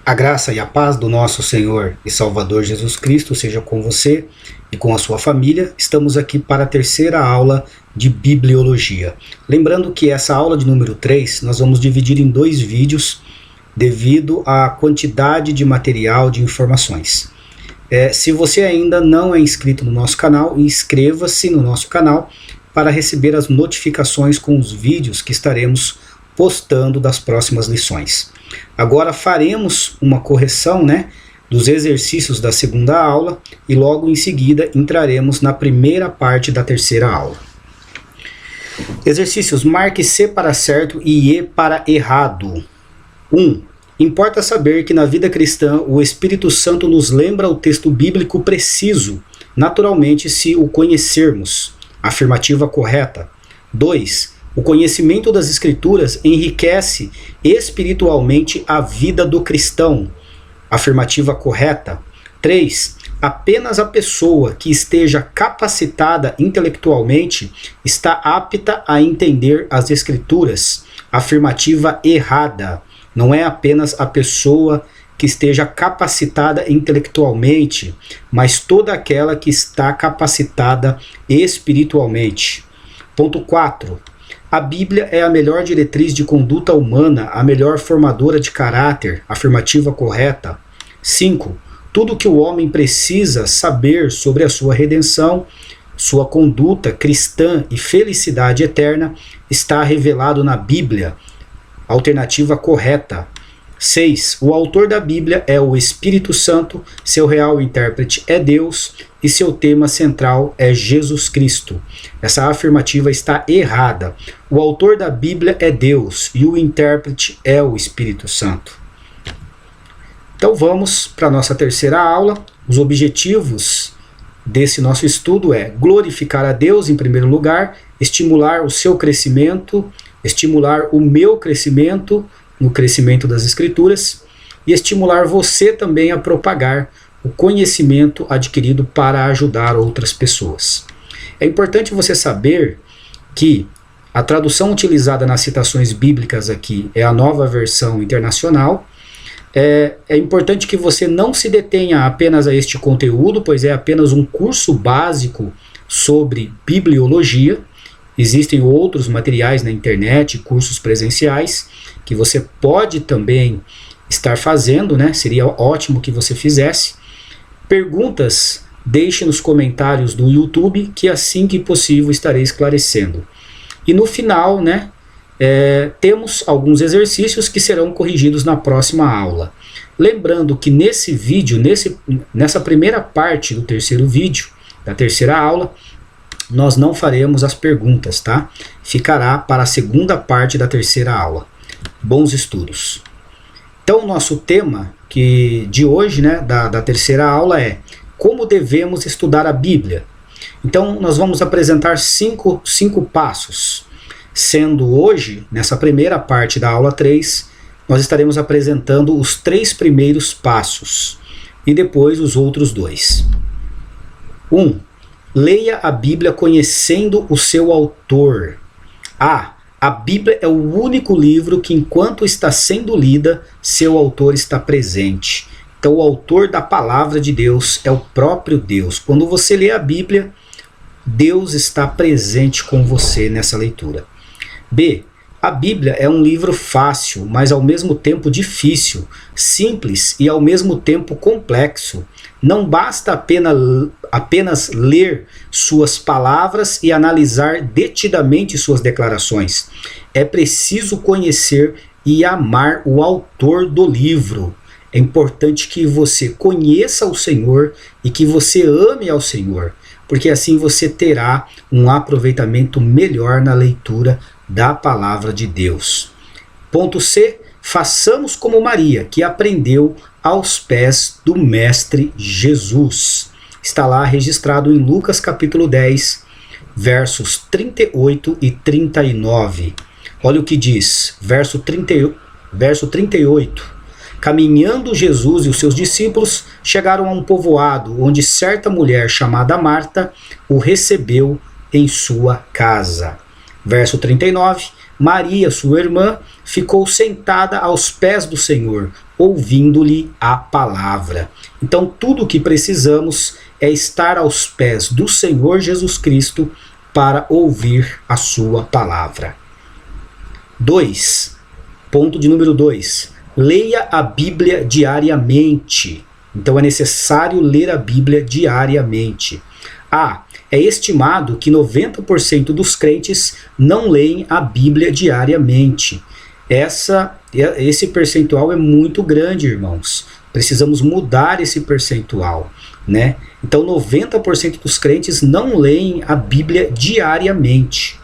A graça e a paz do nosso Senhor e Salvador Jesus Cristo seja com você e com a sua família. Estamos aqui para a terceira aula de Bibliologia. Lembrando que essa aula de número 3 nós vamos dividir em 2 vídeos devido à quantidade de material, de informações. Se você ainda não é inscrito no nosso canal, inscreva-se no nosso canal para receber as notificações com os vídeos que estaremos postando das próximas lições. Agora faremos uma correção, dos exercícios da segunda aula e logo em seguida entraremos na primeira parte da terceira aula. Exercícios: marque C para certo e E para errado. 1. Importa saber que na vida cristã o Espírito Santo nos lembra o texto bíblico preciso, naturalmente se o conhecermos. Afirmativa correta. 2. O conhecimento das Escrituras enriquece espiritualmente a vida do cristão. Afirmativa correta. 3. Apenas a pessoa que esteja capacitada intelectualmente está apta a entender as Escrituras. Afirmativa errada. Não é apenas a pessoa que esteja capacitada intelectualmente, mas toda aquela que está capacitada espiritualmente. Ponto 4. A Bíblia é a melhor diretriz de conduta humana, a melhor formadora de caráter. Afirmativa correta. 5. Tudo que o homem precisa saber sobre a sua redenção, sua conduta cristã e felicidade eterna está revelado na Bíblia. Alternativa correta. 6. O autor da Bíblia é o Espírito Santo, seu real intérprete é Deus e seu tema central é Jesus Cristo. Essa afirmativa está errada. O autor da Bíblia é Deus e o intérprete é o Espírito Santo. Então vamos para a nossa terceira aula. Os objetivos desse nosso estudo é glorificar a Deus em primeiro lugar, estimular o seu crescimento, estimular o meu crescimento no crescimento das Escrituras e estimular você também a propagar o conhecimento adquirido para ajudar outras pessoas. É importante você saber que a tradução utilizada nas citações bíblicas aqui é a Nova Versão Internacional. É importante que você não se detenha apenas a este conteúdo, pois é apenas um curso básico sobre bibliologia. Existem outros materiais na internet, cursos presenciais, que você pode também estar fazendo, Seria ótimo que você fizesse. Perguntas, deixe nos comentários do YouTube, que assim que possível estarei esclarecendo. E no final, temos alguns exercícios que serão corrigidos na próxima aula. Lembrando que nesse vídeo, nessa primeira parte do terceiro vídeo, da terceira aula, nós não faremos as perguntas, tá? Ficará para a segunda parte da terceira aula. Bons estudos. Então, o nosso tema de hoje, da terceira aula é como devemos estudar a Bíblia. Então, nós vamos apresentar cinco passos. Sendo hoje, nessa primeira parte da aula 3, nós estaremos apresentando os 3 primeiros passos e depois os outros 2. 1. Leia a Bíblia conhecendo o seu autor. A Bíblia é o único livro que, enquanto está sendo lida, seu autor está presente. Então, o autor da palavra de Deus é o próprio Deus. Quando você lê a Bíblia, Deus está presente com você nessa leitura. B. A Bíblia é um livro fácil, mas ao mesmo tempo difícil, simples e ao mesmo tempo complexo. Não basta apenas ler suas palavras e analisar detidamente suas declarações. É preciso conhecer e amar o autor do livro. É importante que você conheça o Senhor e que você ame ao Senhor, porque assim você terá um aproveitamento melhor na leitura da palavra de Deus. Ponto C. Façamos como Maria, que aprendeu aos pés do Mestre Jesus. Está lá registrado em Lucas capítulo 10, versos 38 e 39. Olha o que diz, verso 38. Caminhando Jesus e os seus discípulos chegaram a um povoado onde certa mulher chamada Marta o recebeu em sua casa. Verso 39. Maria, sua irmã, ficou sentada aos pés do Senhor, ouvindo-lhe a palavra. Então, tudo o que precisamos é estar aos pés do Senhor Jesus Cristo para ouvir a sua palavra. 2. Ponto de número 2. Leia a Bíblia diariamente. Então é necessário ler a Bíblia diariamente. É estimado que 90% dos crentes não leem a Bíblia diariamente. Esse percentual é muito grande, irmãos. Precisamos mudar esse percentual, né? Então 90% dos crentes não leem a Bíblia diariamente.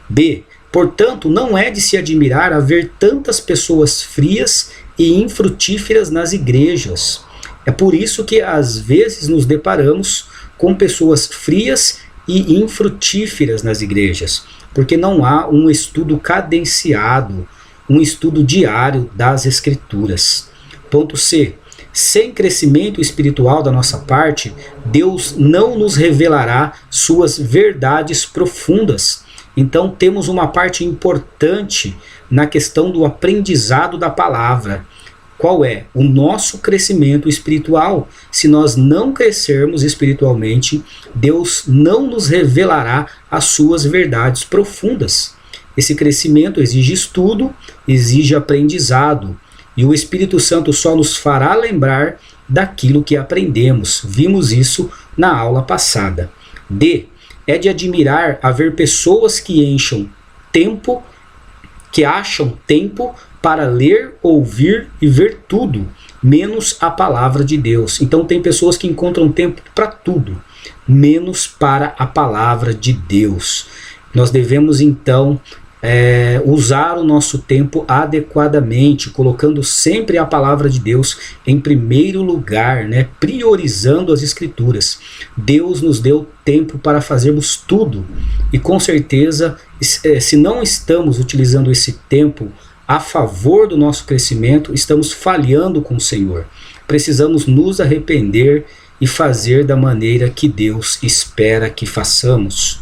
B. Portanto, não é de se admirar a ver tantas pessoas frias e infrutíferas nas igrejas. É por isso que às vezes nos deparamos com pessoas frias e infrutíferas nas igrejas, porque não há um estudo cadenciado, um estudo diário das Escrituras. Ponto C. Sem crescimento espiritual da nossa parte, Deus não nos revelará suas verdades profundas. Então temos uma parte importante na questão do aprendizado da palavra. Qual é? O nosso crescimento espiritual. Se nós não crescermos espiritualmente, Deus não nos revelará as suas verdades profundas. Esse crescimento exige estudo, exige aprendizado. E o Espírito Santo só nos fará lembrar daquilo que aprendemos. Vimos isso na aula passada. D. É de admirar haver pessoas que acham tempo para ler, ouvir e ver tudo, menos a palavra de Deus. Então tem pessoas que encontram tempo para tudo, menos para a palavra de Deus. Nós devemos então usar o nosso tempo adequadamente, colocando sempre a palavra de Deus em primeiro lugar, né? Priorizando as Escrituras. Deus nos deu tempo para fazermos tudo e com certeza, se não estamos utilizando esse tempo a favor do nosso crescimento, estamos falhando com o Senhor. Precisamos nos arrepender e fazer da maneira que Deus espera que façamos.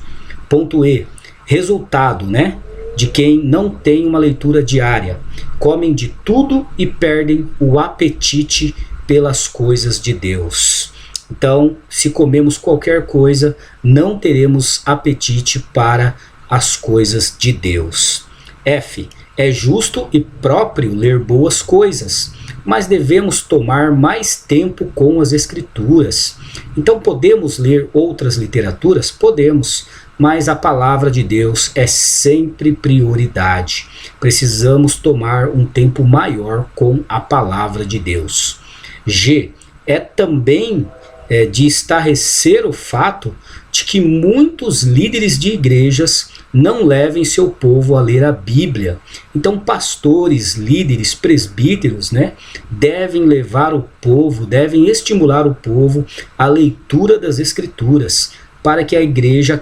Ponto E. Resultado, né? De quem não tem uma leitura diária. Comem de tudo e perdem o apetite pelas coisas de Deus. Então, se comemos qualquer coisa, não teremos apetite para as coisas de Deus. F. É justo e próprio ler boas coisas, mas devemos tomar mais tempo com as Escrituras. Então, podemos ler outras literaturas? Podemos, mas a palavra de Deus é sempre prioridade. Precisamos tomar um tempo maior com a palavra de Deus. G. É também de estarrecer o fato de que muitos líderes de igrejas não levem seu povo a ler a Bíblia. Então pastores, líderes, presbíteros, né, devem levar o povo, devem estimular o povo à leitura das Escrituras, para que a igreja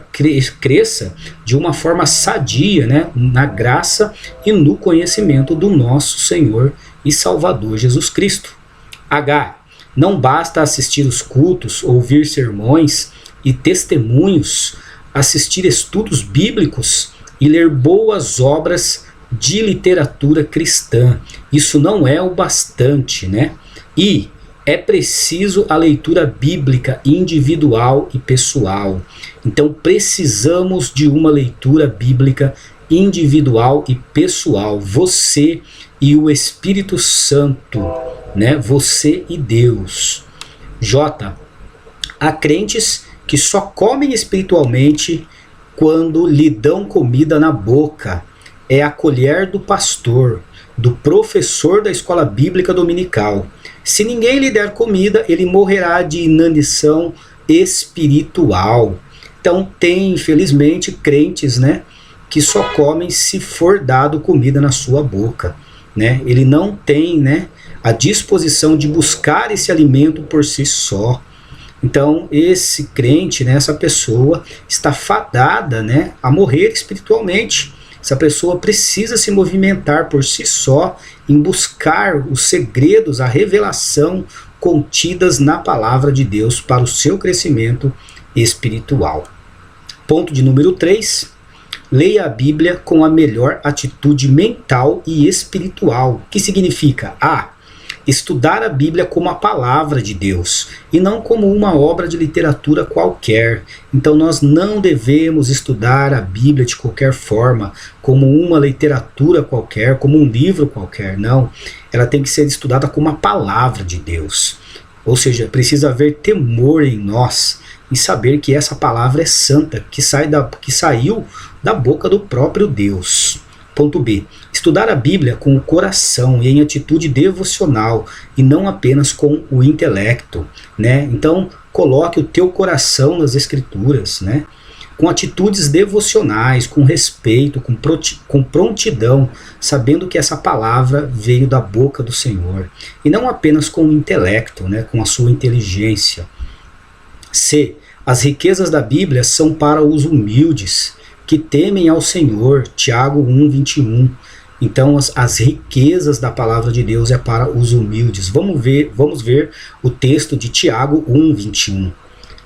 cresça de uma forma sadia, né, na graça e no conhecimento do nosso Senhor e Salvador Jesus Cristo. H. Não basta assistir os cultos, ouvir sermões e testemunhos, assistir estudos bíblicos e ler boas obras de literatura cristã. Isso não é o bastante, né? E é preciso a leitura bíblica individual e pessoal. Então precisamos de uma leitura bíblica individual e pessoal. Você e o Espírito Santo, né? Você e Deus. J. Há crentes que só comem espiritualmente quando lhe dão comida na boca. É a colher do pastor, do professor da escola bíblica dominical. Se ninguém lhe der comida, ele morrerá de inanição espiritual. Então tem, infelizmente, crentes, né, que só comem se for dado comida na sua boca, né? Ele não tem, né, a disposição de buscar esse alimento por si só. Então esse crente, né, essa pessoa está fadada, né, a morrer espiritualmente. Essa pessoa precisa se movimentar por si só em buscar os segredos, a revelação contidas na palavra de Deus para o seu crescimento espiritual. Ponto de número 3. Leia a Bíblia com a melhor atitude mental e espiritual. Que significa? Estudar a Bíblia como a palavra de Deus e não como uma obra de literatura qualquer. Então nós não devemos estudar a Bíblia de qualquer forma, como uma literatura qualquer, como um livro qualquer, não. Ela tem que ser estudada como a palavra de Deus. Ou seja, precisa haver temor em nós e saber que essa palavra é santa, que saiu da boca do próprio Deus. Ponto B. Estudar a Bíblia com o coração e em atitude devocional e não apenas com o intelecto, né? Então, coloque o teu coração nas Escrituras, né? Com atitudes devocionais, com respeito, com prontidão, sabendo que essa palavra veio da boca do Senhor. E não apenas com o intelecto, né? Com a sua inteligência. C. As riquezas da Bíblia são para os humildes, que temem ao Senhor, Tiago 1:21. Então as riquezas da palavra de Deus é para os humildes. Vamos ver o texto de Tiago 1:21.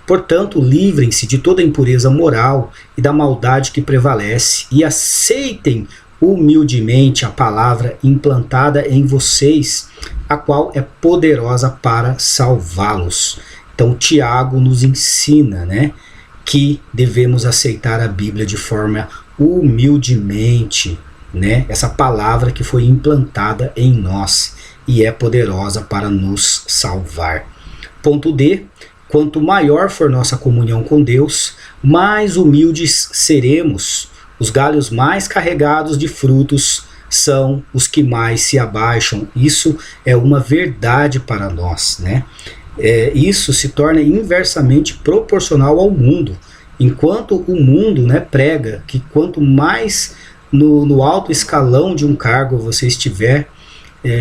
Portanto, livrem-se de toda impureza moral e da maldade que prevalece e aceitem humildemente a palavra implantada em vocês, a qual é poderosa para salvá-los. Então Tiago nos ensina, né, que devemos aceitar a Bíblia de forma humildemente, né? Essa palavra que foi implantada em nós e é poderosa para nos salvar. Ponto D. Quanto maior for nossa comunhão com Deus, mais humildes seremos. Os galhos mais carregados de frutos são os que mais se abaixam. Isso é uma verdade para nós, né? Isso se torna inversamente proporcional ao mundo. Enquanto o mundo, né, prega que quanto mais no alto escalão de um cargo você estiver,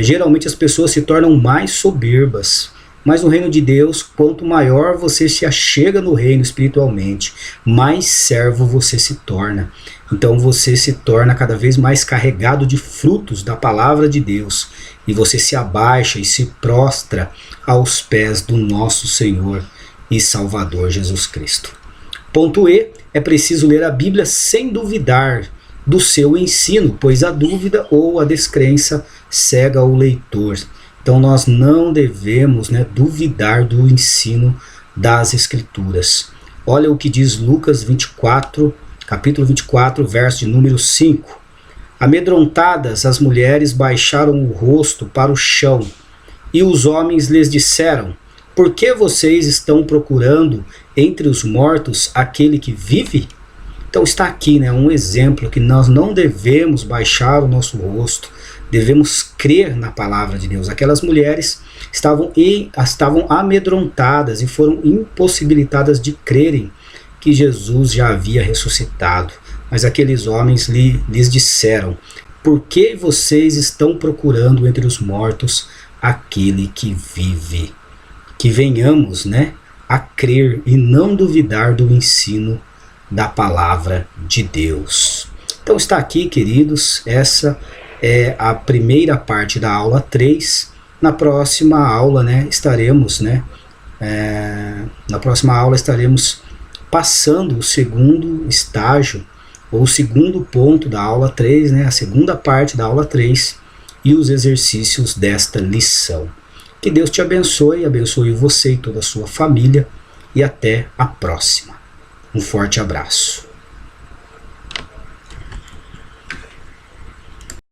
geralmente as pessoas se tornam mais soberbas. Mas no reino de Deus, quanto maior você se achega no reino espiritualmente, mais servo você se torna. Então você se torna cada vez mais carregado de frutos da palavra de Deus. E você se abaixa e se prostra aos pés do nosso Senhor e Salvador Jesus Cristo. Ponto E. É preciso ler a Bíblia sem duvidar do seu ensino, pois a dúvida ou a descrença cega o leitor. Então nós não devemos, né, duvidar do ensino das Escrituras. Olha o que diz Lucas 24, capítulo 24, verso de número 5. Amedrontadas, as mulheres baixaram o rosto para o chão, e os homens lhes disseram: por que vocês estão procurando entre os mortos aquele que vive? Então está aqui, né, um exemplo que nós não devemos baixar o nosso rosto, devemos crer na palavra de Deus. Aquelas mulheres estavam amedrontadas e foram impossibilitadas de crerem que Jesus já havia ressuscitado. Mas aqueles homens lhes disseram: por que vocês estão procurando entre os mortos aquele que vive? Que venhamos, né, a crer e não duvidar do ensino da palavra de Deus. Então está aqui, queridos, essa é a primeira parte da aula 3. Na próxima aula, né, estaremos passando o segundo estágio, ou o segundo ponto da aula 3, né, a segunda parte da aula 3 e os exercícios desta lição. Que Deus te abençoe você e toda a sua família, e até a próxima. Um forte abraço.